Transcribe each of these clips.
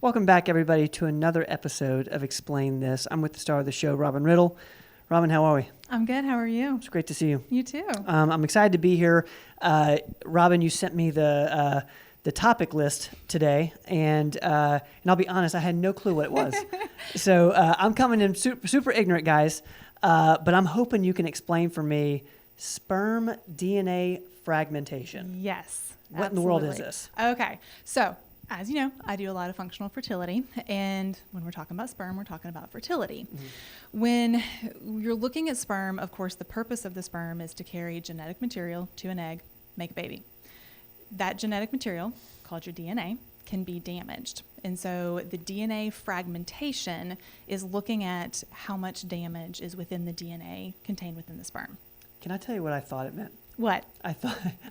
Welcome back, everybody, to another episode of Explain This. I'm with the star of the show, Robin Riddle. Robin, how are we? I'm good. How are you? It's great to see you. You too. I'm excited to be here. Robin, you sent me the topic list today, and I'll be honest, I had no clue what it was. So I'm coming in super ignorant, guys, but I'm hoping you can explain for me sperm DNA fragmentation. Yes. What in the world is this? Okay. So, as you know, I do a lot of functional fertility, and when we're talking about sperm, we're talking about fertility. Mm-hmm. When you're looking at sperm, of course, the purpose of the sperm is to carry genetic material to an egg, make a baby. That genetic material, called your DNA, can be damaged. And so the DNA fragmentation is looking at how much damage is within the DNA contained within the sperm. Can I tell you what I thought it meant? What?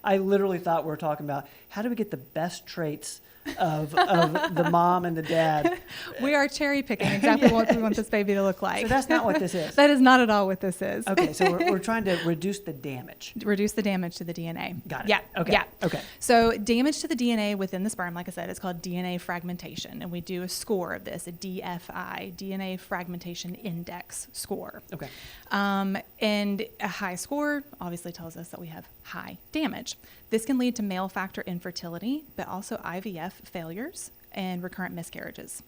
I literally thought we were talking about how do we get the best traits of the mom and the dad. We are cherry picking exactly what we want this baby to look like. So that's not what this is. That is not at all what this is. Okay, so we're trying to reduce the damage. Reduce the damage to the DNA. Got it. Yeah. Okay. Yeah. Okay. So damage to the DNA within the sperm, like I said, is called DNA fragmentation, and we do a score of this, a DFI, DNA fragmentation index score. Okay. And a high score obviously tells us that we have high damage. This can lead to male factor infertility, but also IVF failures and recurrent miscarriages.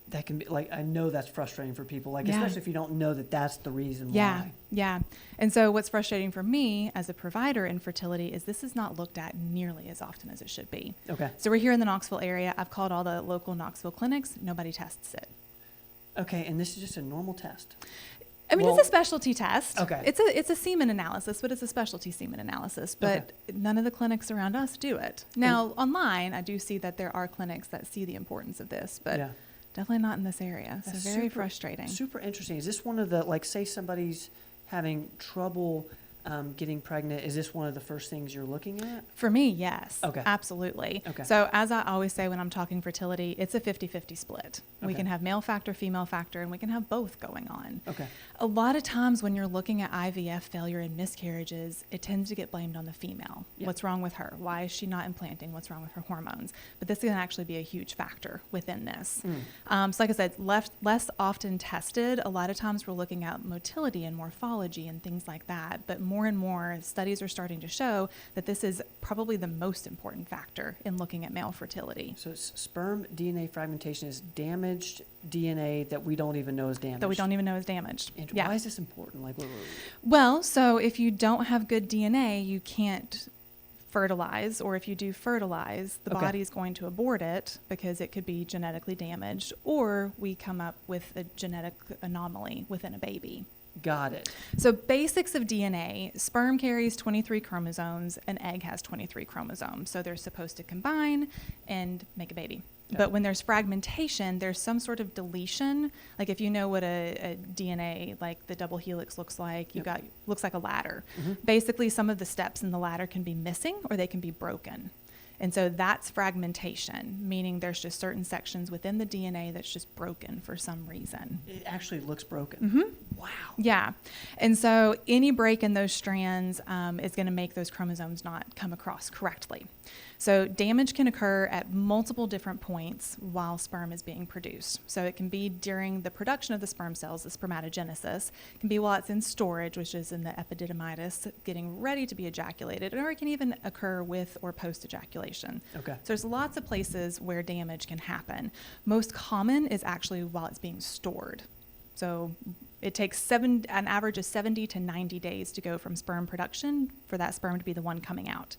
That can be, I know that's frustrating for people, Yeah. especially if you don't know that that's the reason Yeah, why. yeah. And so what's frustrating for me as a provider in fertility is this is not looked at nearly as often as it should be. Okay. So we're here in the Knoxville area. I've called all the local Knoxville clinics. Nobody tests it. Okay, and this is just a normal test. I mean, Well, it's a specialty test. Okay. It's a semen analysis, but it's a specialty semen analysis. But none of the clinics around us do it. Now, online, I do see that there are clinics that see the importance of this, but Yeah. definitely not in this area. So That's very frustrating. Super interesting. Is this one of the, say somebody's having trouble getting pregnant, is this one of the first things you're looking at? For me, yes. Okay. Absolutely. Okay. So as I always say when I'm talking fertility, it's a 50-50 split. We Okay. can have male factor, female factor, and we can have both going on. Okay. A lot of times when you're looking at IVF failure and miscarriages, it tends to get blamed on the female. Yeah. What's wrong with her? Why is she not implanting? What's wrong with her hormones? But this can actually be a huge factor within this. So like I said, less often tested. A lot of times we're looking at motility and morphology and things like that. But more and more studies are starting to show that this is probably the most important factor in looking at male fertility. So sperm DNA fragmentation is damaged DNA that we don't even know is damaged. That we don't even know is damaged. And Yeah. why is this important? Well, so if you don't have good DNA, you can't fertilize, or if you do fertilize, the Okay. body is going to abort it because it could be genetically damaged, or we come up with a genetic anomaly within a baby. Got it. So basics of DNA, sperm carries 23 chromosomes, an egg has 23 chromosomes. So they're supposed to combine and make a baby. Okay. But when there's fragmentation, there's some sort of deletion. Like if you know what a DNA, like the double helix looks like, looks like a ladder. Mm-hmm. Basically, some of the steps in the ladder can be missing or they can be broken. And so that's fragmentation, meaning there's just certain sections within the DNA that's just broken for some reason. It actually looks broken. Mm-hmm. Wow. Yeah. And so any break in those strands is going to make those chromosomes not come across correctly. So damage can occur at multiple different points while sperm is being produced. So it can be during the production of the sperm cells, the spermatogenesis. It can be while it's in storage, which is in the epididymitis, getting ready to be ejaculated, or it can even occur with or post-ejaculation. Okay. So there's lots of places where damage can happen. Most common is actually while it's being stored. So it takes an average of 70 to 90 days to go from sperm production for that sperm to be the one coming out.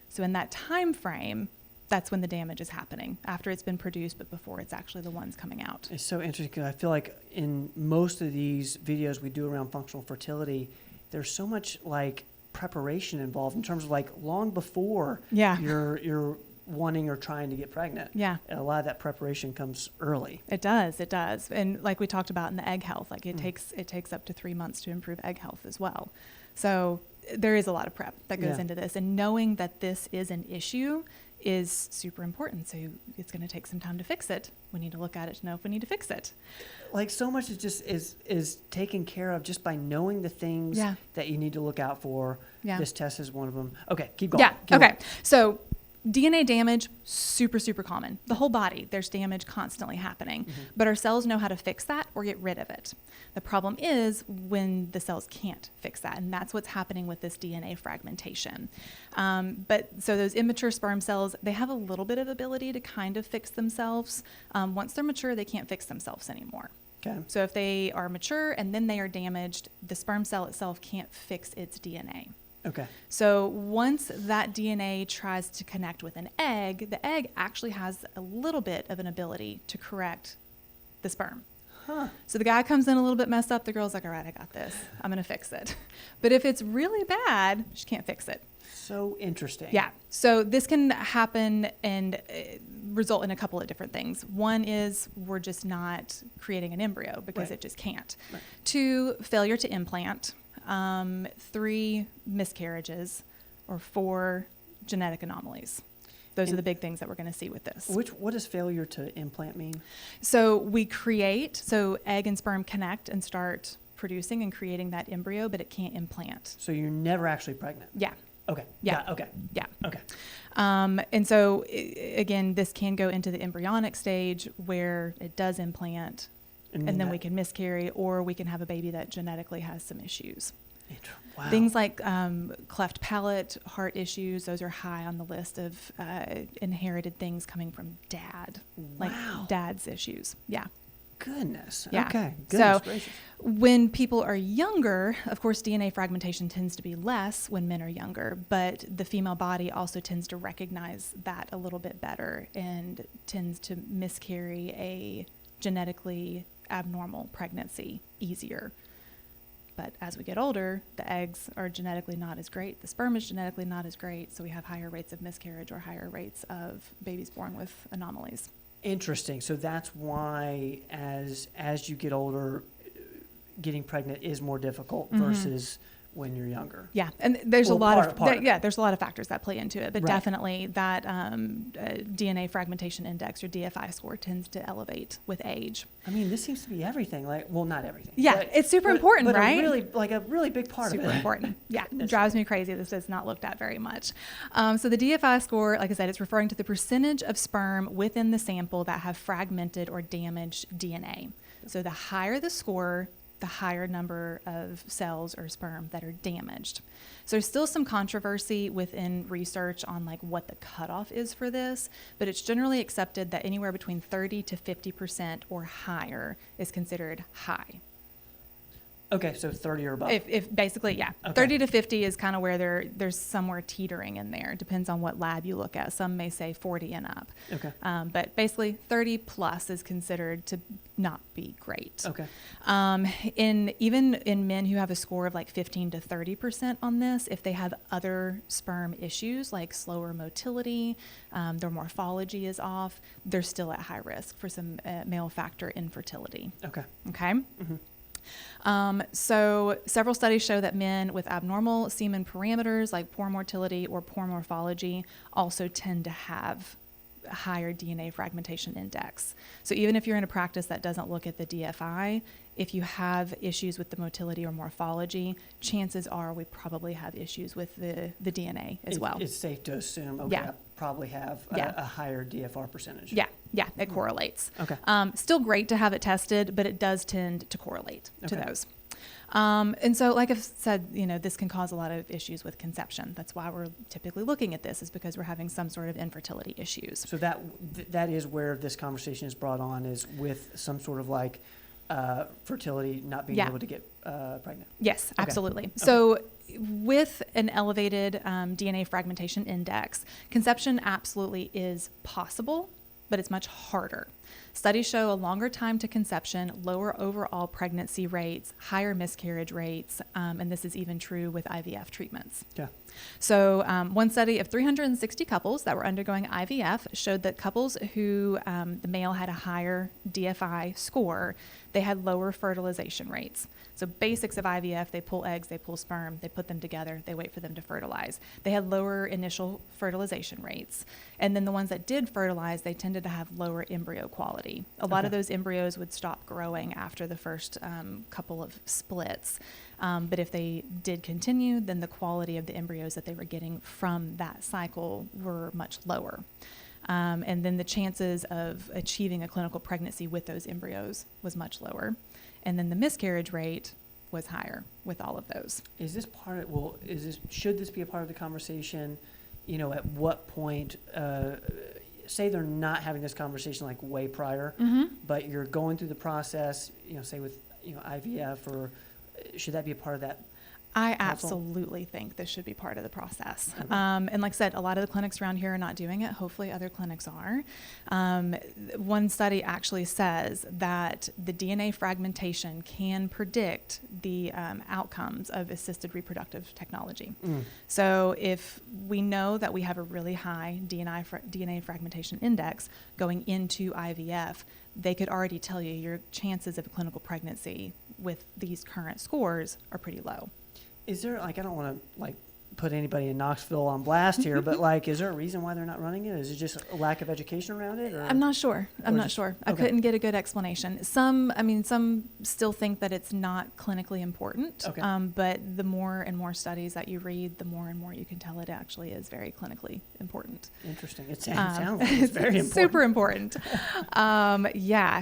So in that time frame, that's when the damage is happening, after it's been produced, but before it's actually the ones coming out. It's so interesting because I feel like in most of these videos we do around functional fertility, there's so much preparation involved in terms of long before you're wanting or trying to get pregnant. Yeah. And a lot of that preparation comes early. It does. And like we talked about in the egg health, it takes up to 3 months to improve egg health as well. So there is a lot of prep that goes into this, and knowing that this is an issue is super important. So it's going to take some time to fix it. We need to look at it to know if we need to fix it. So much is just is taken care of just by knowing the things that you need to look out for. Yeah. This test is one of them. Okay, keep going. Yeah. Okay. So DNA damage, super, super common. The whole body, there's damage constantly happening. But our cells know how to fix that or get rid of it. The problem is when the cells can't fix that, and that's what's happening with this DNA fragmentation. So those immature sperm cells, they have a little bit of ability to kind of fix themselves. Once they're mature, they can't fix themselves anymore. Okay. So if they are mature and then they are damaged, the sperm cell itself can't fix its DNA. Okay. So once that DNA tries to connect with an egg, the egg actually has a little bit of an ability to correct the sperm. Huh. So the guy comes in a little bit messed up. The girl's like, all right, I got this. I'm going to fix it. But if it's really bad, she can't fix it. So interesting. Yeah. So this can happen and result in a couple of different things. One is we're just not creating an embryo because Right. it just can't. Right. 2, failure to implant. 3, miscarriages. Or 4, genetic anomalies. Those are the big things that we're going to see with this. What does failure to implant mean? So so egg and sperm connect and start producing and creating that embryo, but it can't implant. So you're never actually pregnant? Yeah. Okay. Yeah. Okay. Yeah. Okay. And so, again, this can go into the embryonic stage where it does implant, and then we can miscarry, or we can have a baby that genetically has some issues. Wow. Things like cleft palate, heart issues, those are high on the list of inherited things coming from dad, like dad's issues. Yeah. Goodness. Yeah. Okay. Goodness So gracious. when people are younger, of course, DNA fragmentation tends to be less when men are younger, but the female body also tends to recognize that a little bit better and tends to miscarry a genetically abnormal pregnancy easier. But as we get older, the eggs are genetically not as great. The sperm is genetically not as great. So we have higher rates of miscarriage or higher rates of babies born with anomalies. Interesting. So that's why as you get older, getting pregnant is more difficult versus when you're younger. Yeah, and there's Well, a lot part of of it. there's a lot of factors that play into it, but Right. definitely that DNA fragmentation index or DFI score tends to elevate with age. I mean, this seems to be everything. Like, well, not everything. Yeah, it's super important, but right? a really big part Super of it. important. Yeah, it Goodness. drives me crazy. This is not looked at very much. So the DFI score, like I said, it's referring to the percentage of sperm within the sample that have fragmented or damaged DNA. So the higher the score, the higher number of cells or sperm that are damaged. So there's still some controversy within research on like what the cutoff is for this, but it's generally accepted that anywhere between 30 to 50% or higher is considered high. Okay, so 30 or above. If basically, yeah, Okay. 30 to 50 is kind of where there's somewhere teetering in there. Depends on what lab you look at. Some may say 40 and up. Okay. But basically 30 plus is considered to not be great. Okay. Even in men who have a score of like 15 to 30% on this, if they have other sperm issues like slower motility, their morphology is off, they're still at high risk for some male factor infertility. Okay. Okay. Mm-hmm. So several studies show that men with abnormal semen parameters like poor motility or poor morphology also tend to have a higher DNA fragmentation index. So even if you're in a practice that doesn't look at the DFI, if you have issues with the motility or morphology, chances are we probably have issues with the DNA as well. It's safe to assume, okay, Yeah. I probably have Yeah. a higher DFR percentage. Yeah, it correlates. Okay. Still great to have it tested, but it does tend to correlate to Okay. those. And so, like I've said, this can cause a lot of issues with conception. That's why we're typically looking at this, is because we're having some sort of infertility issues. So that is where this conversation is brought on, is with some sort of like fertility, not being Yeah. able to get pregnant. Yes, Okay. absolutely. Okay. So with an elevated DNA fragmentation index, conception absolutely is possible, but it's much harder. Studies show a longer time to conception, lower overall pregnancy rates, higher miscarriage rates, and this is even true with IVF treatments. Yeah. So one study of 360 couples that were undergoing IVF showed that couples who the male had a higher DFI score, they had lower fertilization rates. So basics of IVF, they pull eggs, they pull sperm, they put them together, they wait for them to fertilize. They had lower initial fertilization rates. And then the ones that did fertilize, they tended to have lower embryo quality. A lot of those embryos would stop growing after the first couple of splits. But if they did continue, then the quality of the embryos that they were getting from that cycle were much lower. And then the chances of achieving a clinical pregnancy with those embryos was much lower. And then the miscarriage rate was higher with all of those. Is this part of, should this be a part of the conversation? You know, at what point, say they're not having this conversation like way prior, but you're going through the process, you know, say with, you know, IVF, or should that be a part of that? I absolutely think this should be part of the process. And like I said, a lot of the clinics around here are not doing it. Hopefully other clinics are. One study actually says that the DNA fragmentation can predict the outcomes of assisted reproductive technology. So if we know that we have a really high DNA fragmentation index going into IVF, they could already tell you your chances of a clinical pregnancy with these current scores are pretty low. Is there, like, I don't want to, like, put anybody in Knoxville on blast here, but, like, is there a reason why they're not running it? Is it just a lack of education around it? Or? I'm not sure. I couldn't get a good explanation. Some still think that it's not clinically important, but the more and more studies that you read, the more and more you can tell it actually is very clinically important. Interesting. It sounds like it's very important. Super important.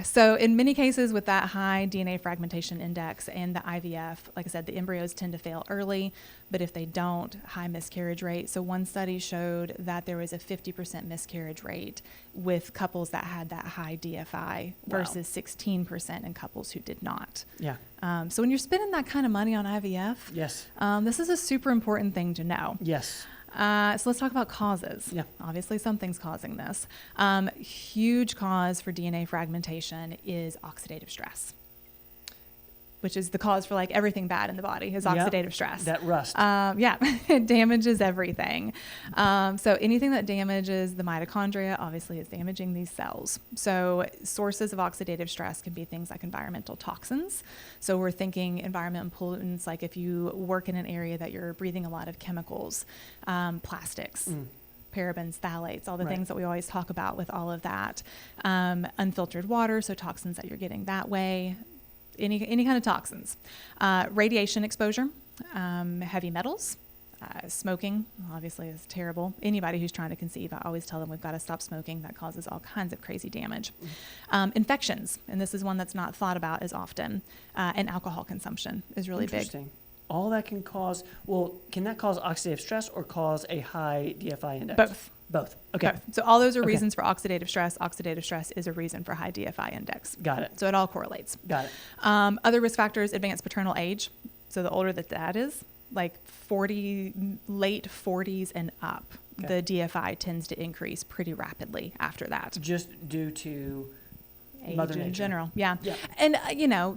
So in many cases with that high DNA fragmentation index and the IVF, like I said, the embryos tend to fail early, but if they don't, high miscarriage rate. So one study showed that there was a 50% miscarriage rate with couples that had that high DFI versus 16% in couples who did not. Yeah. So when you're spending that kind of money on IVF, yes, this is a super important thing to know. Yes. So let's talk about causes. Yeah. Obviously something's causing this. Huge cause for DNA fragmentation is oxidative stress, which is the cause for like everything bad in the body is oxidative stress. That rust. It damages everything. So anything that damages the mitochondria obviously is damaging these cells. So sources of oxidative stress can be things like environmental toxins. So we're thinking environmental pollutants, like if you work in an area that you're breathing a lot of chemicals, plastics, parabens, phthalates, all the things that we always talk about with all of that. Unfiltered water, so toxins that you're getting that way. Any kind of toxins, radiation exposure, heavy metals, smoking obviously is terrible. Anybody who's trying to conceive, I always tell them we've got to stop smoking. That causes all kinds of crazy damage. Infections, and this is one that's not thought about as often, and alcohol consumption is really big. Interesting. All that can cause, can that cause oxidative stress or cause a high DFI index? Both. Okay. Both. So all those are reasons for oxidative stress. Oxidative stress is a reason for high DFI index. Got it. So it all correlates. Got it. Other risk factors, advanced paternal age. So the older that is, like late 40s and up, the DFI tends to increase pretty rapidly after that. Just due to age Mother in Nature. general. Yeah. And,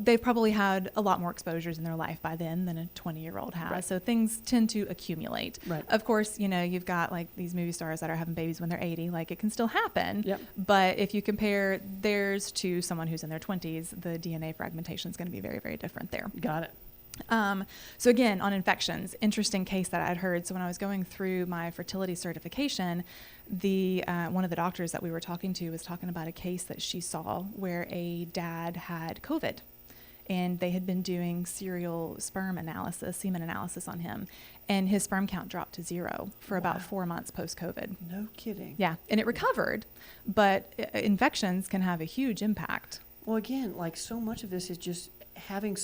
they've probably had a lot more exposures in their life by then than a 20-year-old has. Right. So things tend to accumulate. Right. Of course, you've got like these movie stars that are having babies when they're 80. Like it can still happen. Yep. But if you compare theirs to someone who's in their 20s, the DNA fragmentation is going to be very, very different there. Got it. So again, on infections, interesting case that I'd heard. So when I was going through my fertility certification, one of the doctors that we were talking to was talking about a case that she saw where a dad had COVID, and they had been doing serial semen analysis on him, and his sperm count dropped to 0 for about 4 months post-COVID. No kidding. Yeah, and it recovered, but infections can have a huge impact. Well, again, like so much of this is just figuring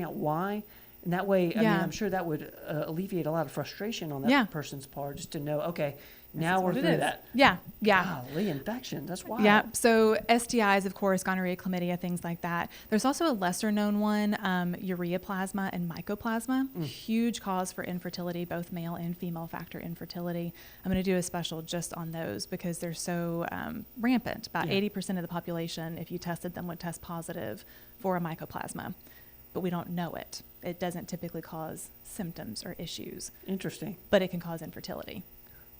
out why, and that way, I mean, I'm sure that would alleviate a lot of frustration on that person's part, just to know, okay, now we're through that. Yeah. Golly, infection, that's wild. Yeah, so STIs, of course, gonorrhea, chlamydia, things like that. There's also a lesser known one, ureaplasma and mycoplasma, huge cause for infertility, both male and female factor infertility. I'm going to do a special just on those because they're so rampant. About 80% of the population, if you tested them, would test positive for a mycoplasma, but we don't know it. It doesn't typically cause symptoms or issues. Interesting. But it can cause infertility.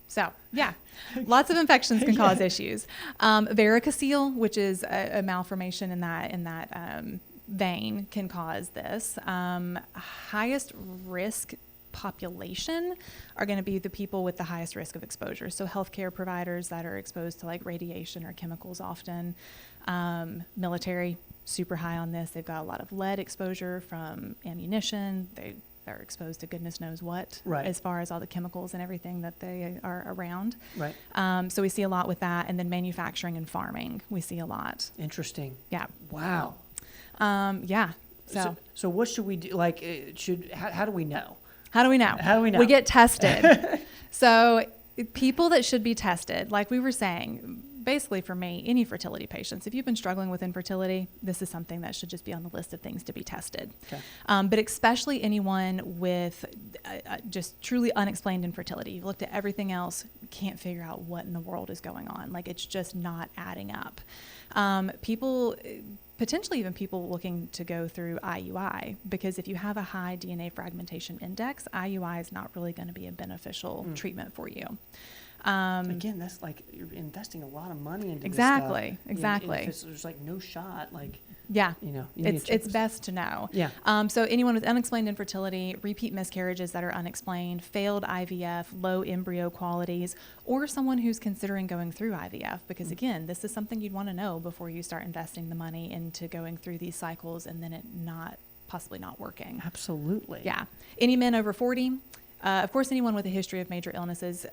So, lots of infections can cause issues. Varicocele, which is a malformation in that vein, can cause this. Highest risk population are going to be the people with the highest risk of exposure. So healthcare providers that are exposed to like radiation or chemicals often, military, super high on this. They've got a lot of lead exposure from ammunition. They are exposed to goodness knows what, right, as far as all the chemicals and everything that they are around. Right. So we see a lot with that. And then manufacturing and farming, we see a lot. Interesting. Yeah. Wow. Yeah. So what should we do? Like, how do we know? How do we know? How do we know? We get tested. So people that should be tested, like we were saying, basically for me, any fertility patients, if you've been struggling with infertility, this is something that should just be on the list of things to be tested. Okay. But especially anyone with just truly unexplained infertility. You've looked at everything else, can't figure out what in the world is going on. Like, it's just not adding up. Potentially even people looking to go through IUI, because if you have a high DNA fragmentation index, IUI is not really going to be a beneficial treatment for you. Again, that's like you're investing a lot of money into exactly, this stuff. Exactly. If there's like no shot, like, yeah, it's best to know. Yeah. So anyone with unexplained infertility, repeat miscarriages that are unexplained, failed IVF, low embryo qualities, or someone who's considering going through IVF, because again, this is something you'd want to know before you start investing the money into going through these cycles and then it possibly not working. Absolutely. Yeah. Any men over 40. Of course, anyone with a history of major illnesses,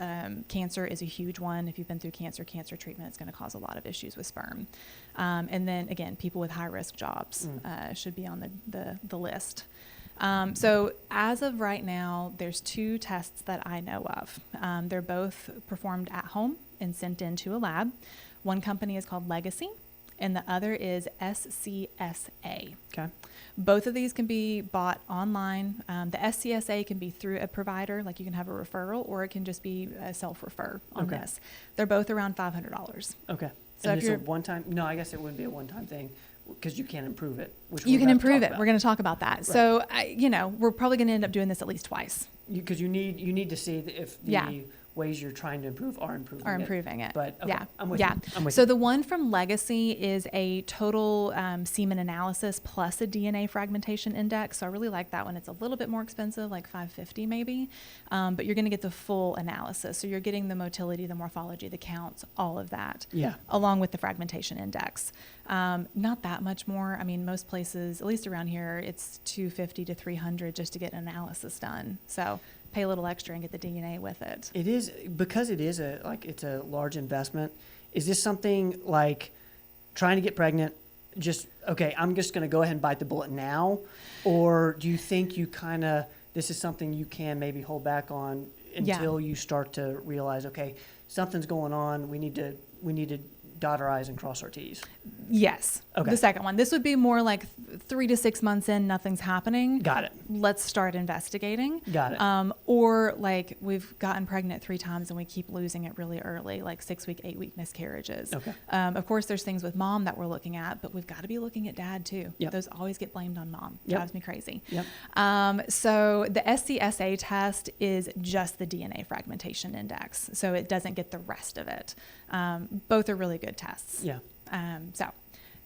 cancer is a huge one. If you've been through cancer treatment, it's going to cause a lot of issues with sperm. And then, again, people with high-risk jobs should be on the list. So as of right now, there's 2 tests that I know of. They're both performed at home and sent into a lab. One company is called Legacy, and the other is SCSA. Okay. Both of these can be bought online. The SCSA can be through a provider, like you can have a referral, or it can just be a self-refer on this. They're both around $500. Okay. So and if it's a you're one-time? No, I guess it wouldn't be a one-time thing because you can't improve it. You can improve it. We're going to talk about that. Right. So, we're probably going to end up doing this at least twice. Because you need to see if the ways you're trying to improve are improving it. But okay, I'm with you. I'm with So you. the one from Legacy is a total semen analysis plus a DNA fragmentation index. So I really like that one. It's a little bit more expensive, like $550 maybe, but you're going to get the full analysis. So you're getting the motility, the morphology, the counts, all of that, along with the fragmentation index. Not that much more. I mean, most places, at least around here, it's $250 to $300 just to get an analysis done. So pay a little extra and get the DNA with it. It is, because it is it's a large investment. Is this something like trying to get pregnant, I'm just going to go ahead and bite the bullet now? Or do you think this is something you can maybe hold back on until you start to realize, okay, something's going on. We need to dot our I's and cross our T's. Yes. Okay. The second one. This would be more like 3 to 6 months in, nothing's happening. Got it. Let's start investigating. Got it. Or like we've gotten pregnant 3 times and we keep losing it really early, like 6-week, 8-week miscarriages. Okay. Of course, there's things with mom that we're looking at, but we've got to be looking at dad too. Yep. Those always get blamed on mom. Yep. Drives me crazy. Yep. So the SCSA test is just the DNA fragmentation index. So it doesn't get the rest of it. Both are really good tests. Yeah.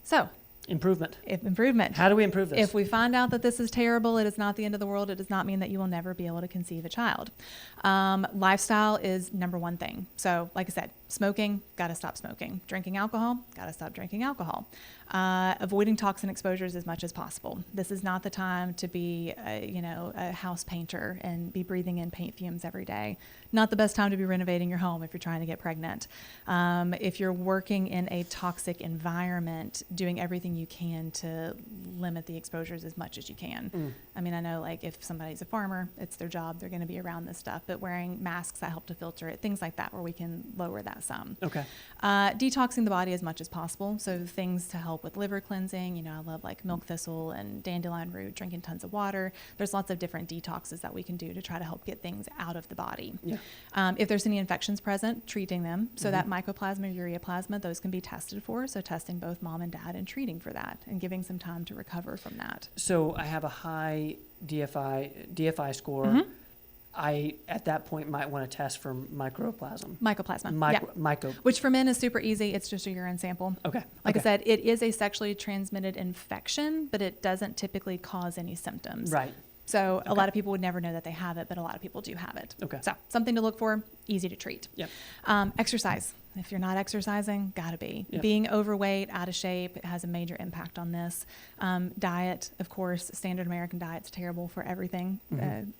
So improvement. Improvement. How do we improve this? If we find out that this is terrible, it is not the end of the world. It does not mean that you will never be able to conceive a child. Lifestyle is number one thing. So like I said, smoking, got to stop smoking. Drinking alcohol, got to stop drinking alcohol. Avoiding toxin exposures as much as possible. This is not the time to be a house painter and be breathing in paint fumes every day. Not the best time to be renovating your home if you're trying to get pregnant. If you're working in a toxic environment, doing everything you can to limit the exposures as much as you can. I mean, I know like if somebody's a farmer, it's their job, they're going to be around this stuff, but wearing masks that help to filter it, things like that where we can lower that some. Okay. Detoxing the body as much as possible. So things to help with liver cleansing, I love like milk thistle and dandelion root, drinking tons of water. There's lots of different detoxes that we can do to try to help get things out of the body. Yeah. If there's any infections present, treating them. So that mycoplasma, ureaplasma, those can be tested for. So testing both mom and dad and treating for that and giving some time to recover from that. So I have a high DFI score. I, at that point, might want to test for mycoplasma. Mycoplasma, which for men is super easy. It's just a urine sample. Okay. Like I said, it is a sexually transmitted infection, but it doesn't typically cause any symptoms. Right. So a lot of people would never know that they have it, but a lot of people do have it. Okay. So something to look for, easy to treat. Yep. Exercise. If you're not exercising, gotta be. Yep. Being overweight, out of shape, it has a major impact on this. Diet, of course, standard American diet's terrible for everything.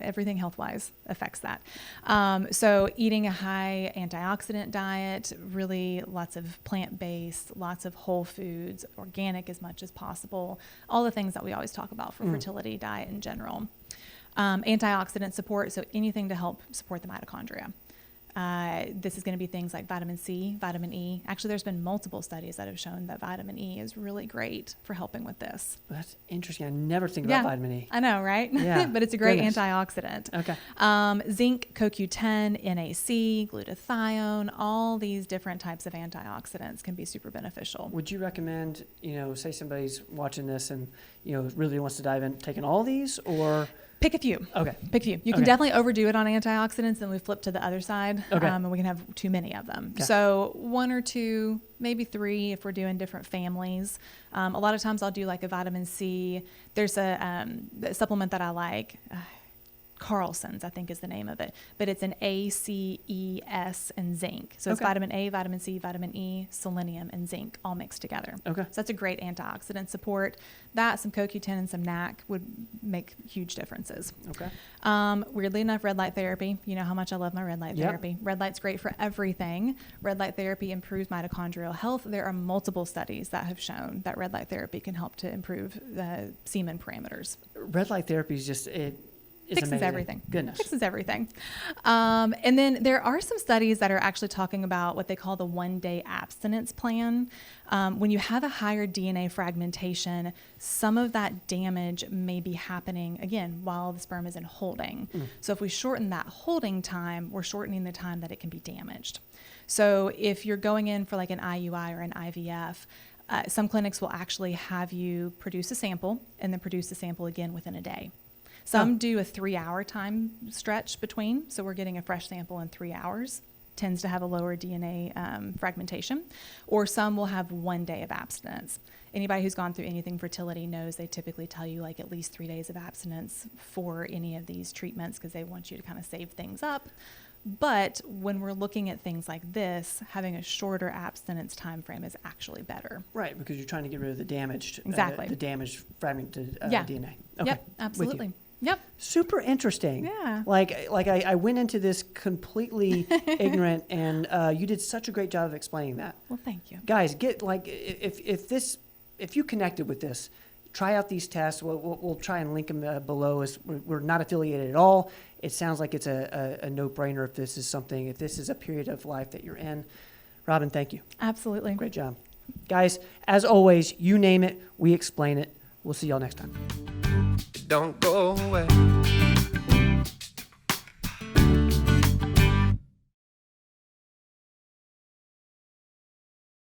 Everything health-wise affects that. So eating a high antioxidant diet, really lots of plant-based, lots of whole foods, organic as much as possible, all the things that we always talk about for fertility diet in general. Antioxidant support, so anything to help support the mitochondria. This is going to be things like vitamin C, vitamin E. Actually, there's been multiple studies that have shown that vitamin E is really great for helping with this. That's interesting. I never think about vitamin E. I know, right? Yeah. But it's a great Goodness. antioxidant. Okay. Zinc, CoQ10, NAC, glutathione, all these different types of antioxidants can be super beneficial. Would you recommend, say somebody's watching this and, really wants to dive in, taking all these, or? Pick a few. Okay. Pick a few. You can definitely overdo it on antioxidants, and we flip to the other side, and we can have too many of them. Okay. So 1 or 2, maybe 3 if we're doing different families. A lot of times I'll do like a vitamin C. There's a supplement that I like. Carlson's, I think is the name of it, but it's an A, C, E, S, and zinc. So it's vitamin A, vitamin C, vitamin E, selenium, and zinc all mixed together. Okay. So that's a great antioxidant support. That, some CoQ10 and some NAC would make huge differences. Okay. Weirdly enough, red light therapy. You know how much I love my red light therapy. Red light's great for everything. Red light therapy improves mitochondrial health. There are multiple studies that have shown that red light therapy can help to improve the semen parameters. Red light therapy is just Fixes amazing. everything. Goodness. Fixes everything. And then there are some studies that are actually talking about what they call the 1-day abstinence plan. When you have a higher DNA fragmentation, some of that damage may be happening, again, while the sperm is in holding. So if we shorten that holding time, we're shortening the time that it can be damaged. So if you're going in for like an IUI or an IVF, some clinics will actually have you produce a sample and then produce the sample again within a day. Some do a 3-hour time stretch between, so we're getting a fresh sample in 3 hours. Tends to have a lower DNA fragmentation. Or some will have 1 day of abstinence. Anybody who's gone through anything fertility knows they typically tell you like at least 3 days of abstinence for any of these treatments because they want you to kind of save things up. But when we're looking at things like this, having a shorter abstinence time frame is actually better. Right, because you're trying to get rid of the damaged, Exactly. fragmented DNA. Okay. Yep, absolutely. Yep. Super interesting. Yeah. Like I went into this completely ignorant, and you did such a great job of explaining that. Well, thank you. Guys, get if you connected with this, try out these tests. We'll try and link them below. As we're not affiliated at all. It sounds like it's a no-brainer if this is a period of life that you're in. Robin, thank you. Absolutely. Great job. Guys, as always, you name it, we explain it. We'll see y'all next time. Don't go away.